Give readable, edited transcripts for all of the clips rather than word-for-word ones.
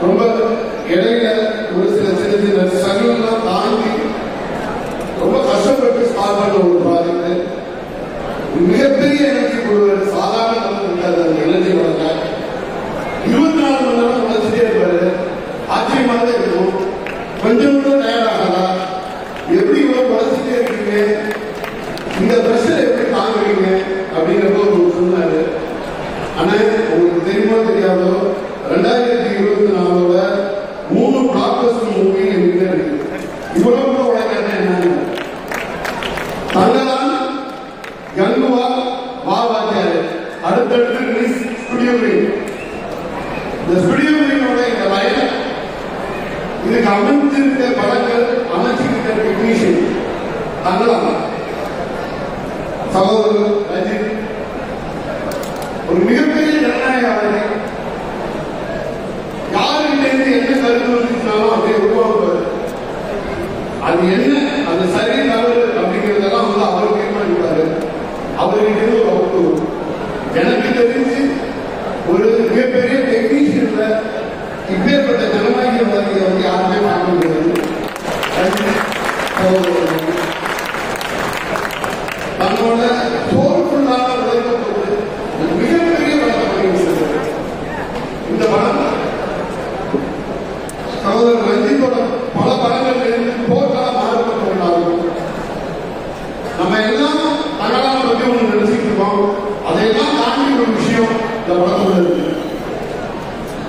ரொம்ப இடையில ஒரு சில சின்ன சின்ன சகலெல்லாம் தாண்டி ரொம்ப கஷ்டப்பட்டு ஸ்டார்ட் பண்ண ஒரு ப்ராஜெக்ட். மிகப்பெரிய எனர்ஜி கொடுவாரு. சாதாரண இருக்காது அந்த எனர்ஜி வளர்க்க. 24 மணி நேரம் உழைச்சிட்டே இருப்பாரு. ஆச்சரியமாக இருக்கும். கொஞ்சம் கூட டயர்ட் ஆகாதா? எப்படி இவ்வளவு உழைச்சிட்டே இருக்கீங்க, இந்த பிரஷர் எப்படி தாங்குறீங்க அப்படிங்கிறப்ப ஒரு சொன்னாரு. ஆனா உங்களுக்கு தெரியுமோ தெரியாதோ 2024 3 பிளாக்பஸ்டர் மூவி என்கிட்ட இருக்கு. இவ்வளவு கூட உழைக்கிறது என்னன்னு தங்கலான் கங்குவா வாவாச்சாரு அடுத்தடுத்து ரிலீஸ் ஸ்டுடியோ கிரீன். இந்த ஸ்டுடியோ கிரீனோட இந்த லைன் இதுக்கு அமைஞ்சிருக்க படங்கள் அமைச்சிருக்க டெக்னீஷியன் தங்கலாம் சகோதரர் ரஜித் ஒரு மிகப்பெரிய ஜனநாயகம். யாருக்கிட்ட இருந்து என்ன கருத்து வந்துச்சுனாலும் அப்படியே உருவாக்குவார். அது என்ன, அது சரி தவறு அப்படிங்கிறதெல்லாம் வந்து அவர் தீர்மானிப்பாரு. அவர்கிட்ட இருந்து ஒரு அவுட் வரும். எனக்கு தெரிஞ்சு ஒரு மிகப்பெரிய டெக்னீஷியன்ல இப்பேற்பட்ட ஜனநாயகவாதியை வந்து யாருமே பார்க்க முடியாது. தன்னோட சோர்ஃபுல்லான உழைப்போடு மிகப்பெரிய படத்தை இந்த படம் சகோதரர் ரஞ்சித்தோட பல படங்கள் இருந்து போர்க்கால மாறுபட்டுள்ளார்கள். நம்ம எல்லாம் தகவலை பற்றி ஒன்று நினைச்சிட்டு இருக்கோம். அதையெல்லாம் தாண்டி ஒரு விஷயம் இந்த படத்தோட இருக்கு.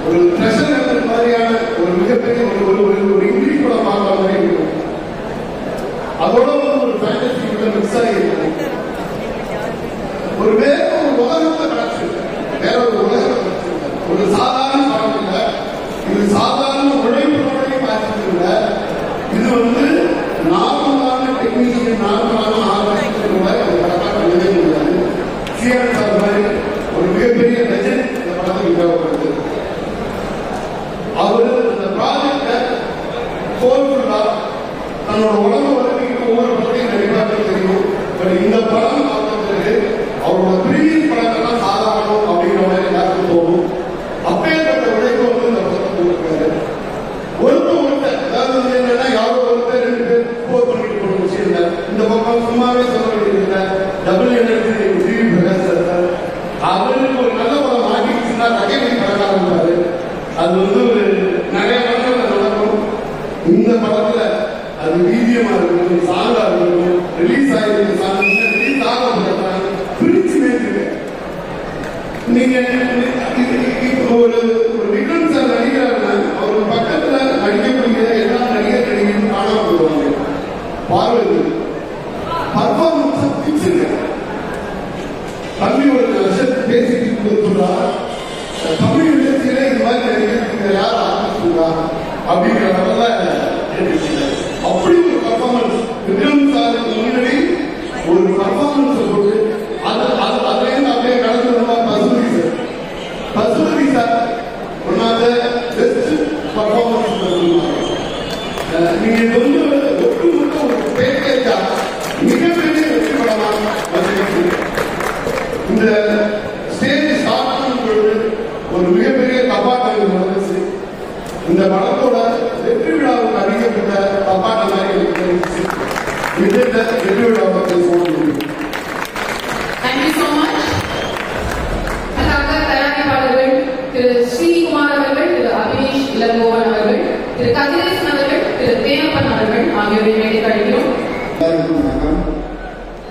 ஒரு ட்ரெஷர் மாதிரியான ஒரு மிகப்பெரிய ஒரு இங்கிலீஷ் படம் பார்க்குற மாதிரி இருக்கும். அதோட ஒரு ஃபேண்டசி மிக்ஸ் ஆகி இருக்கும். ஒரு வேற ஒரு உலகத்தை கிடைச்சு வேற ஒரு உலகத்தை ஒரு சாதாரண படம் இல்லை. இது சாதாரண உழைப்புடைய பார்த்துட்டு இல்லை. இது வந்து நார்மலான டெக்னீஷியன் நார்மலான ஆர்வத்தில் கூட இந்த படத்தை பண்ணவே முடியாது. சிஆர் சார் மாதிரி ஒரு மிகப்பெரிய லெஜண்ட் இந்த படத்துக்கு தேவைப்படுது. அவர் இந்த ப்ராஜெக்டை சோர்ஃபுல்லா தன்னோட உடம்பு வளர்த்துக்கிட்டு ஒவ்வொரு படத்தையும் நடிப்பாக தெரியும். பட் இந்த படம் பார்த்ததுக்கு அவரோட ப்ரீவியஸ் படங்கள்லாம் சாதாரணம் அப்படிங்கிற மாதிரி எல்லாருக்கும் தோணும். அப்பேற்பட்ட உழைப்பு வந்து இந்த படத்தை கொடுக்குறாரு. ஒருத்தர் அதாவது என்னன்னா யாரோ ஒருத்தர் 2 பேர் போர் பண்ணிட்டு போன விஷயம் இல்லை. இந்த பக்கம் சும்மாவே சொல்ல வேண்டியது double energy TV Prakash sir அவருக்கு ஒரு நல்ல படம் மாட்டிச்சுன்னா நகைமை படம் ஆரம்பிப்பாரு. அது வந்து ஒரு நிறைய படங்கள் நடக்கும். இந்த படத்துல அது வீடியமா இருக்கணும், சாங்கா இருக்கணும், ரிலீஸ் ஆகிருக்கு சாங் ரிலீஸ் ஆக பிரிச்சு பேசுங்க. நீங்க ஒரு விக்ரம் சார் நடிக்கிறாருன்னா அவர் பக்கத்துல நடிக்கக்கூடிய எல்லா நடிகர்களையும் காணாம போடுவாங்க. பார்வை பர்ஃபார்மன்ஸ் பிடிச்சிருக்க தம்பி ஒரு வருஷத்து பேசிட்டு சொல்றா தமிழ் இண்டஸ்ட்ரியில இந்த மாதிரி நடிக்கிறதுக்கு யார் ஆரம்பிச்சுங்களா அப்படிங்கிற அப்படி ஒரு பர்ஃபார்மன்ஸ் விக்ரம் சாருக்கு முன்னாடி ஒரு பர்ஃபார்மன்ஸ் போட்டு அதுலேருந்து அப்படியே கடந்து Pasupathi sir one of the best performance. நீங்க வந்து ஒட்டுமொத்த ஒரு பேக்கேஜா மிகப்பெரிய வெற்றி படமாக இந்த ஸ்டேஜ் ஸ்டார்ட் பண்ணும்போது ஒரு மிகப்பெரிய தப்பாட்டம் நடந்துச்சு. இந்த படத்தோட வெற்றி விழாவுக்கு அறிவிக்கப்பட்ட தப்பாட்டம் மாதிரி எனக்கு தெரிஞ்சிச்சு. இந்த வெற்றி விழாவை பற்றி சொல்லுங்க. Thank you so much. தயாரிப்பாளர்கள் திரு ஸ்ரீகுமார் அவர்கள், திரு அபினேஷ் இளங்கோவன் அவர்கள், திரு கதிரேசன் அவர்கள், திரு தேனப்பன் அவர்கள் ஆகியோரை மேடை கழிக்கிறோம்.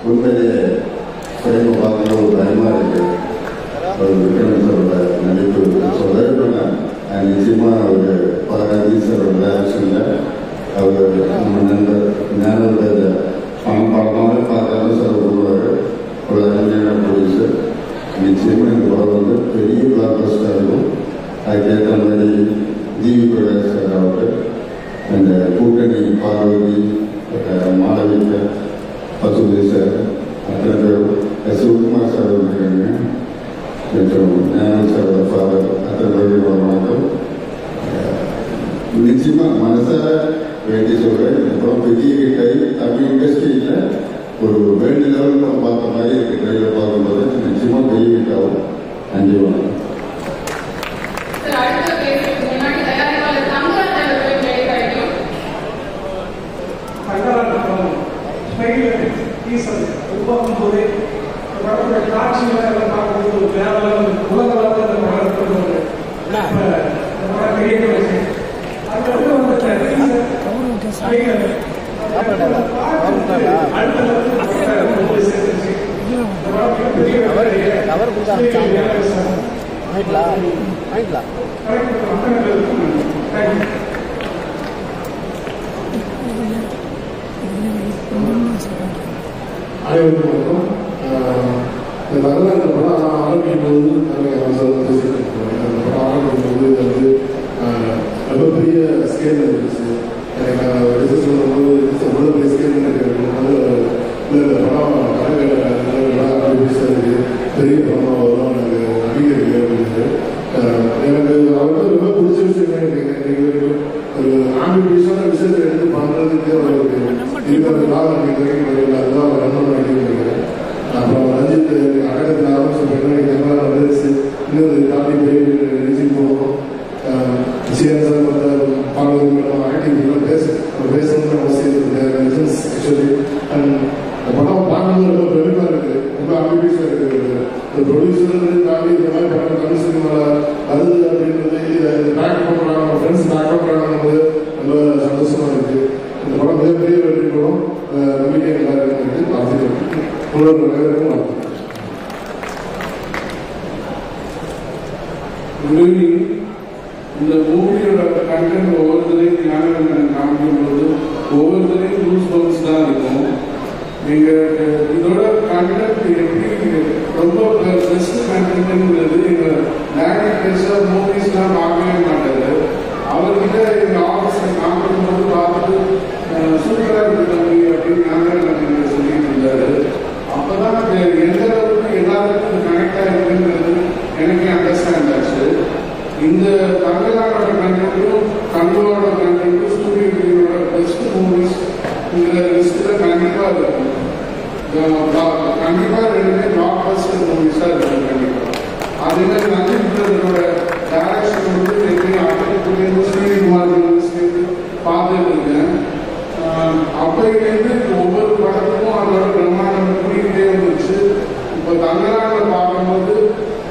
உண்மையிலே சிறைமுகமாக ஒரு அருமா இருக்கு. ஒரு விக்ரமேஸ்வரோட நடிப்பு சொல்லணும்னா நிச்சயமாக ஒரு பரதீஸ்வரோட டைரக்ஷனில் அவர் நம்ம நண்பர் ஞானோட படமாக பார்த்தாலும் செலவு பண்ணுவார். ஒரு அருமையான ப்ரொடியூசர். நிச்சயமாக இந்த படம் வந்து பெரிய பிளாக்பஸ்டாக இருக்கும். அதுக்கேற்ற மாதிரி ஜிவி பிரகாஷ் சார் ஆகட்டும், அந்த கூட்டணி பார்வதி மாளவிகா பசுபதி சார் அத்தனை பேரும் சிவகுமார் சார் இருக்காங்க. ஞானம் சாரோட ஃபாதர் அத்தனை பேரோட வணக்கம். நிச்சயமாக மனசார வேண்டி சொல்கிறேன். இந்த படம் பெரிய ஹிட்டாகி தமிழ் இண்டஸ்ட்ரியில் ஒரு வேண்டு லெவல் படம் பார்த்த மாதிரி இருக்கு. ட்ரெயிலர் பார்க்கும்போது நிச்சயமாக பெரிய ஹிட் ஆகும். நன்றி, வணக்கம். அடுத்த பேருக்கு முன்னாடி தயாரிப்பாளர் அனைவருக்கும் இந்த வரலாறு படம் ஆரம்பிக்கும் போது பேசிட்டு இருக்கோம். அந்த படம் ஆரம்பிக்கும் போது அது ரொம்ப பெரிய ஸ்கேல் இருந்துச்சு. எனக்கு ரிசர்ச் பண்ணும்போது எவ்வளோ பெரிய ஸ்கேல் இருக்கும்போது இந்த படம் கலைஞர் பேசுறது பெரிய படமாக வரும் எனக்கு நம்பிக்கை இருக்கு அப்படின்னு. எனக்கு அவருக்கு ரொம்ப பிடிச்ச விஷயம் எனக்கு ஒரு ஆம்பிஷனான விஷயத்தை எடுத்து பண்ணுறதுக்கு அவருக்கு இருக்கிற காலம் கிடைக்கும். அதுதான் அவர் என்ன பண்ணிக்கிறேன். அப்புறம் ரஞ்சித் அடக்கத்தில் ஆரம்பிச்ச பெண்ணை கேமரா வந்துருச்சு. இன்னொரு தாண்டி போய் நிச்சயம் போகணும். விஜயன் மற்ற பாடல்கள் ஆக்டிவிட்டிலாம் பேசணும்னு அவசியம் இல்லை. ஆக்சுவலி அண்ட் இந்த படம் பார்க்கறது ரொம்ப பெருமையாக இருக்குது. ரொம்ப ஆம்பிஷனாக இருக்குது. இந்த ப்ரொடியூசர் தாண்டி இந்த மாதிரி படம் தமிழ் சினிமாவில் வருது அப்படின்றது இதை பேக் பண்ணுறாங்க, நம்ம ஃப்ரெண்ட்ஸ் பேக் பண்ணுறாங்க போது ரொம்ப சந்தோஷமாக இருக்குது. இந்த படம் மிகப்பெரிய வெற்றி படம். நம்பிக்கை நல்லா இருக்குது. பார்த்துட்டு உங்களோட நேரமும் இந்த மூவியோட கண்டென்ட் ஒவ்வொருத்தரையும் ஞானம் காமிக்கும்போது ஒவ்வொருத்தரையும் ரூல்ஸ் பவுன்ஸ் தான் இருக்கும். எங்கள் இதோட கண்டென்ட் எப்படி ரொம்ப பெஸ்ட் கண்டென்ட்ங்கிறது எங்கள் டேரக்டர்ஸாக மூவிஸ்லாம் பார்க்கவே மாட்டாரு. அவர்கிட்ட எங்கள் ஆஃபீஸில் காமிக்கும்போது பார்த்துட்டு சூப்பராக இருக்கு தம்பி அப்படின்னு நாங்கள் சொல்லிட்டு இருந்தாரு. அப்போதான் எந்த அளவுக்கு எல்லாருக்கும் கனெக்ட் ஆகிருக்குன்றது எனக்கு அண்டர்ஸ்டாண்ட் ஆச்சு. இந்த தமிழ்நாடோட கண்டென்ட்டும் தமிழோட கண்டென்ட்டும் ஸ்டூடியோ கிரீனோட பெஸ்ட் மூவிஸ் இந்த லிஸ்ட்டில் கண்டிப்பாக இருக்கும். கண்டிப்பாக ரெண்டுமே பிளாக் பஸ்டர் மூவிஸாக இருக்கும். கண்டிப்பாக அதுவே நந்திதோட டைரக்ஷன் வந்து அப்படி ஸ்ரீகுமார் சேர்ந்து பார்த்துட்டு இருக்கேன். அப்பையிலேருந்து ஒவ்வொரு படத்துக்கும் அதோட பிரம்மாண்டம் கூடிக்கிட்டே வந்துச்சு. இப்போ தமிழ்நாட்டில் பார்க்கும்போது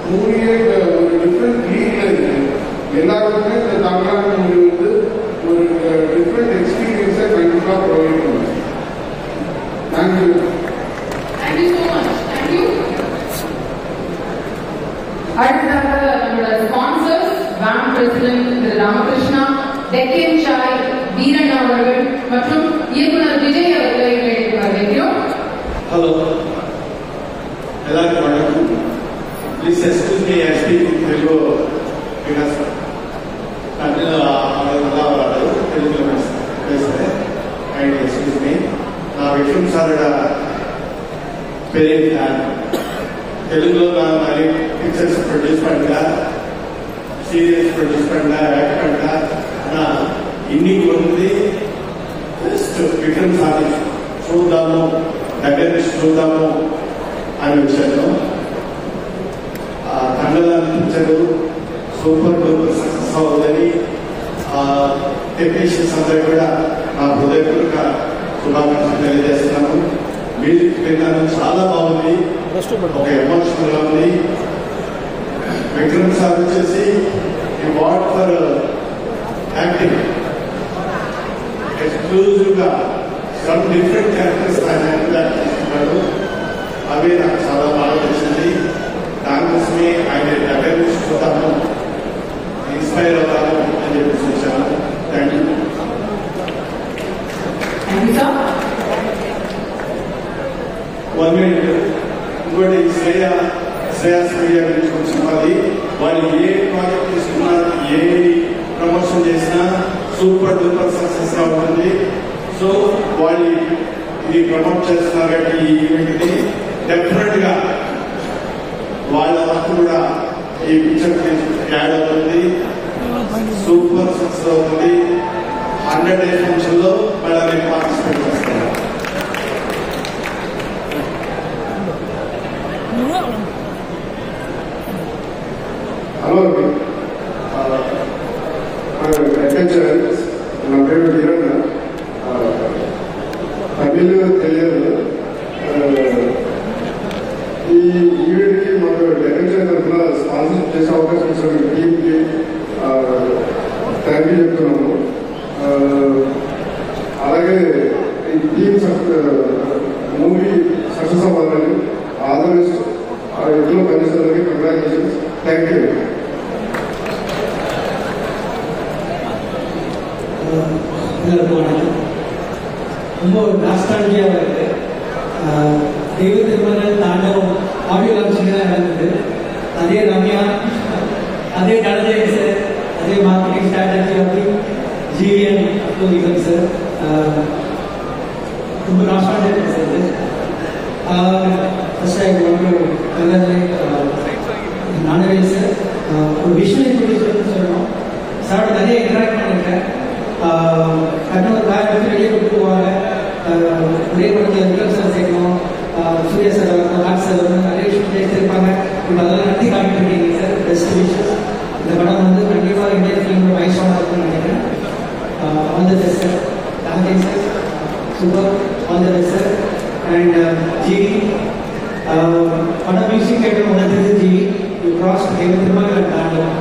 மூவியே ஒரு டிஃப்ரெண்ட் லீக்ல இருக்கு. எல்லாருக்குமே இந்த தமிழ்நாடு மூவி வந்து ஒரு டிஃப்ரெண்ட் எக்ஸ்பீரியன்ஸை கண்டிப்பாக ப்ரொவைட் பண்ணும். Thank you. Thank you so much. Thank you. அடுத்ததாக நம்மளோட ஸ்பான்சர்ஸ் பேங்க் பிரசிடென்ட் திரு ராமகிருஷ்ணா, டெக்கன் சாய் வீரன் அவர்கள் மற்றும் இயக்குனர் விஜய் அவர்களை வரவேற்கிறோம். ஹலோ, எல்லாருக்கும் வணக்கம். Please excuse me, I speak in Telugu because Tamil நல்லா வராது, தெலுங்குல பேசுகிறேன். அண்ட் எக்ஸ்கியூஸ் மீ, நான் விக்ரம் சாரோட பெரிய ஃபேன். தெலுங்குல நான் நிறைய பிக்சர்ஸ் ப்ரொடியூஸ் பண்ணுறேன், சீரியல்ஸ் ப்ரொடியூஸ் பண்ணுறேன், ஆக்ட் பண்ணுறேன். ஆனால் இன்னைக்கு வந்து విక్రమ్ సార్ చూద్దాము, దగ్గర నుంచి చూద్దాము అని వచ్చాను. Kannada picture super duper success అవుతుందని టెక్నీషియన్స్ అందరూ కూడా నా హృదయపూర్వక శుభాకాంక్షలు తెలియజేస్తున్నాను. మ్యూజిక్ విన్నాను, చాలా బాగుంది, ఒక ఎమోషనల్ గా ఉంది. విక్రమ్ సార్ వచ్చేసి అవార్డ్ ఫర్ యాక్టింగ్ ఎక్స్క్లూజివ్గా సమ్ డిఫరెంట్ క్యారెక్టర్స్ ఆయన చేస్తున్నాడు. అవి నాకు చాలా బాగా తెలిసింది. దానికోసమే ఆయన దగ్గర నుంచి చూద్దాము, ఇన్స్పైర్ అవుతాము అని చెప్పి చూశాను. Thank you. One minute. ఇంకోటి శ్రేయాస్ మీడియా గురించి కొంచెం చెప్పాలి. వాళ్ళు ఏ ప్రాజెక్ట్ తీసుకున్నారు, ఏ ప్రమోషన్ చేసినా సూపర్ డూపర్ సక్సెస్ అవుతుంది. సో వాళ్ళు ఇది ప్రమోట్ చేస్తున్నారు కాబట్టి ఈ ఈవెంట్ ని డెఫినెట్ గా వాళ్ళ వర్క్ కూడా ఈ పిక్చర్ యాడ్ అవుతుంది, సూపర్ సక్సెస్ అవుతుంది. 100 డేస్ ఫంక్షన్ లో మళ్ళీ నేను పార్టిసిపేట్ చేస్తాను. హలో అండి, అడ్వెంచరర్స్. నా పేరు వీరన్న. తమిళ తెలియదు. ఈ ఈవెంట్కి మాకు అడ్వెంచర్ తరఫున స్పాన్సర్ చేసే అవకాశం ఇచ్చిన టీంకి థ్యాంక్ యూ చెప్తున్నాము. అలాగే ఈ టీమ్ మూవీ సక్సెస్ అవ్వాలని ఆల్ ద బెస్ట్. ఇంట్లో పనిచేసేందుకు కంగ్రాచులేషన్స్. Thank you. எல்லாருக்கும் வணக்கம். ரொம்ப நாஸ்டாலஜியாக இருக்குது. தெய்வ திருமணம் தாண்டவம் ஆடியோ லான்ச்சிங் தான் நடந்தது. அதே ரம்யா, அதே நடந்தேன் சார், அதே மார்க்கெட்டிங் ஸ்ட்ராட்டஜி அப்படி ஜிவிஎன் டூரிசம் சார். ரொம்ப நாஸ்டாலஜியாக இருக்குது sir. First I want to congratulate Gnanavel sir. ஒரு விஷனரி ப்ரொடியூசர்னு சொல்லணும். சாரோட நிறைய இன்ட்ராக்ட் பண்ணியிருக்கேன். கண்ணூர் காயப்பட்டு வெளியே கொண்டு போவாங்க. ஒரே படத்தில் விக்ரம் சார் சேர்க்கணும், சூர்யா சார் வரணும், ஆர்ட் சார் வரணும், நிறைய விஷயம் பேசியிருப்பாங்க. இப்போ அதெல்லாம் நடத்தி காட்டிருக்கீங்க சார். பெஸ்ட் விஷயம். இந்த படம் வந்து கண்டிப்பாக இந்தியன் ஃபிலிமோட மைல்ஸ்டோனாக இருக்குன்னு நினைக்கிறேன். All the best sir. Thank you sir. Super. All the best sir. And GV படம் மியூசிக் கேட்டு உணர்ந்தது ஜிவி. யூ கிராஸ் திருமணம் தாண்டோம்.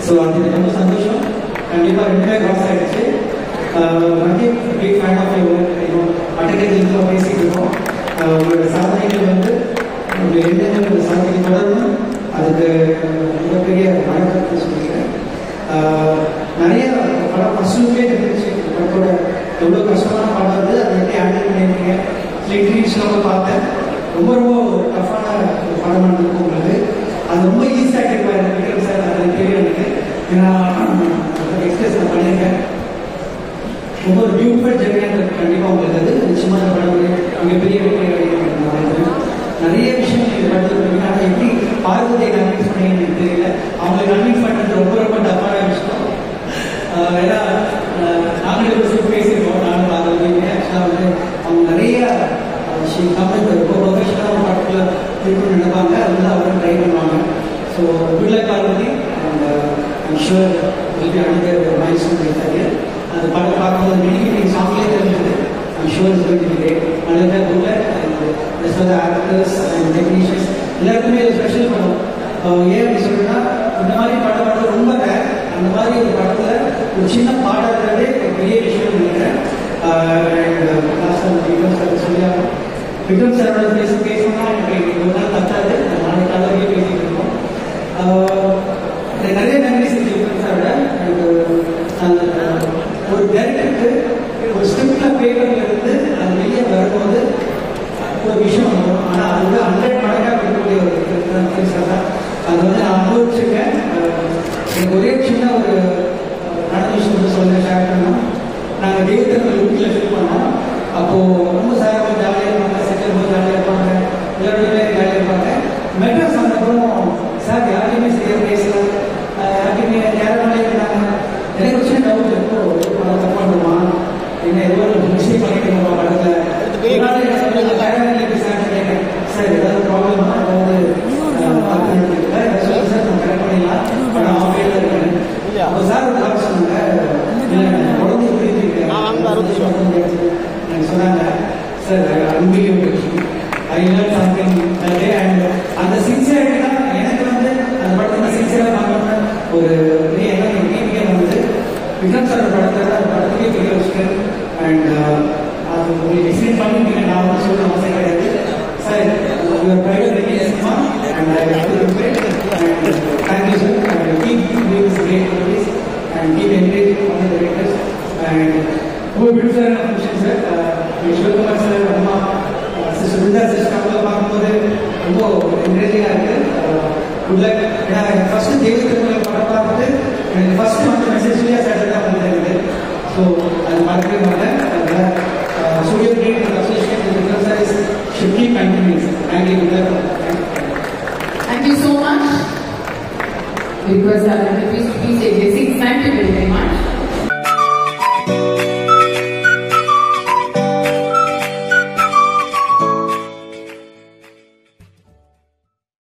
ஸோ அது ரொம்ப சந்தோஷம். கண்டிப்பாக ரெண்டுமே கிராஸ் ஆகிடுச்சு. பிக் ஃபேன் ஆஃப் யூ அட்டகத்தில் பேசிட்டு இருக்கோம். உங்களோட சாதனைகள் வந்து உங்களுடைய எண்ணங்கள் சாதனை தொடரணும். அதுக்கு மிகப்பெரிய வணக்கத்தை சொல்லிக்கிறேன். நிறைய படம் ஃபர்ஸ்ட்லேயே இருந்துச்சு. படத்தோட எவ்வளோ கஷ்டமான படம் வந்து அதை எப்படி ஹேண்டில் பண்ணியிருக்கீங்க. லிட்ரேச்சர்லாம் பார்த்தேன். ரொம்ப ரொம்ப டஃப்பான ஒரு படமாக இருந்திருக்கும் உங்களுக்கு. அது ரொம்ப ஈஸியாக கேட்பாரு விக்ரம் சார். அது தெரியும் எனக்கு. ஏன்னா எக்ஸ்பிரஸ் நான் பண்ணியிருக்கேன். ரொம்ப ஒரு பியூட்டிஃபுல் ஜெர்னியாக கண்டிப்பாக உங்களுக்கு அது நிச்சயமாக படம் மிகப்பெரிய நிறைய விஷயம் நீங்கள் படுத்துருக்கீங்க. ஆனால் எப்படி பார்வதியை கன்வின்ஸ் பண்ணீங்கன்னு எனக்கு தெரியல. அவங்களை கன்வின்ஸ் பண்ணுறது ரொம்ப ரொம்ப டஃப்பான விஷயம். ஏன்னா நாங்களே ஒரு பேசியிருக்கோம். நானும் பார்வதியுமே ஆக்சுவலாக வந்து அவங்க நிறைய கமெண்ட் ரொம்ப ப்ரொஃபஷனலாக ஒரு படத்தில் இருக்கணும்னு நினைப்பாங்க. அதுதான் அவரும் ட்ரை பண்ணுவாங்க. So good luck Parvathy. And I'm sure will be another milestone in career. அந்த படம் பார்க்கும்போது மினிமிட்டிங் சாங்லேயே தெரிஞ்சது. I'm sure is going to be great. Another good luck. And this for the actors and technicians எல்லாருக்குமே ஒரு ஸ்பெஷல் படம். ஏன் அப்படி சொல்றேன்னா, இந்த மாதிரி படம் வந்து ரொம்ப ரேர். அந்த மாதிரி ஒரு படத்தில் ஒரு சின்ன பாடம் இருக்கிறதே ஒரு பெரிய விஷயம் நினைக்கிறேன். விக்ரம் சாரோட பேசணும்னா எனக்கு ஒரு நாள் தட்டாது. நாளைக்கு காலையிலேயே பேசிட்டு இருக்கோம். நிறைய மெமரிஸ் இருக்கு விக்ரம் சாரோட. ஒரு டைரக்டருக்கு ஒரு ஸ்கிரிப்ட்ல பேப்பர்ல இருந்து அது வெளியே வரும்போது ஒரு விஷயம் வரும். ஆனால் அது வந்து 100 மடங்காக இருக்கக்கூடிய ஒரு தான். அது வந்து நான் அனுபவிச்சிருக்கேன். எனக்கு ஒரே சின்ன ஒரு நடந்த விஷயம் சொல்ல ஷேர் பண்ணோம். நாங்கள் தெய்வத்திற்கு வீட்டில் ஷூட் பண்ணோம். அப்போது ரொம்ப சார் ரொம்ப ஜாலியாக இருப்பாங்க, செட்டில் ரொம்ப ஜாலியாக இருப்பாங்க, எல்லாருமே ஜாலியாக இருப்பாங்க. மெட்ராஸ் வந்தப்பறம் சார் யாரையுமே சரியாக பேசல, யாருமே யாராலே இருந்தாங்க. எனக்கு ஒரு சின்ன டவுட் இருக்கும். படம் தப்பாக பண்ணுமா, என்ன ஏதோ ஒரு மிஸ்டேக் பண்ணிட்டு படத்தில் சார் கேட்டேன். சார் ஏதாவது ப்ராப்ளமா, ஏதாவது சார் நம்ம கரெக்ட் பண்ணிடலாம், படம் ஆஃபேல இருக்கேன். அப்போ சார் ஒரு கால் சொன்னாங்க, குழந்தை எப்படி சொன்னாங்க. Sir unbelievable. I learn something that day. And அந்த சின்சியரிட்டி தான் எனக்கு வந்து அந்த படத்தை சின்சியராக பார்க்கணும்னு ஒரு பெரிய எண்ணம் வீட்டுக்கே வந்து விக்ரம் சார் படத்தை அந்த படத்துக்கே பெரிய விஷயம். அண்ட் அது உங்களுக்கு எக்ஸ்பிளைன் பண்ணிட்டீங்க. நான் வந்து சொல்ல அவசியம் கிடையாது. சார் யுவர் ப்ரைவேட் ரெடியஸ்மா and I thank you sir. Keep doing this great movies and keep encouraging all the directors. And ரொம்ப பியூட்டிஃபுல்லான ஃபங்க்ஷன் சார். சிவகுமார் சார், அம்மா சிஸ்டர் பிருந்தா சிஸ்டர் அவங்கள பார்க்கும்போது ரொம்ப என்கரேஜிங்காக இருக்குது. Good luck. ஏன்னா ஃபர்ஸ்ட் தெய்வ திருமணம் படம் பார்த்துட்டு எனக்கு ஃபர்ஸ்ட் வந்து மெசேஜ் சூர்யா சார் தான் வந்துருக்குது. ஸோ அது மறக்கவே மாட்டேன். Suriya great association Vikram sir is should keep continues. Thank you. Thank you so much. Request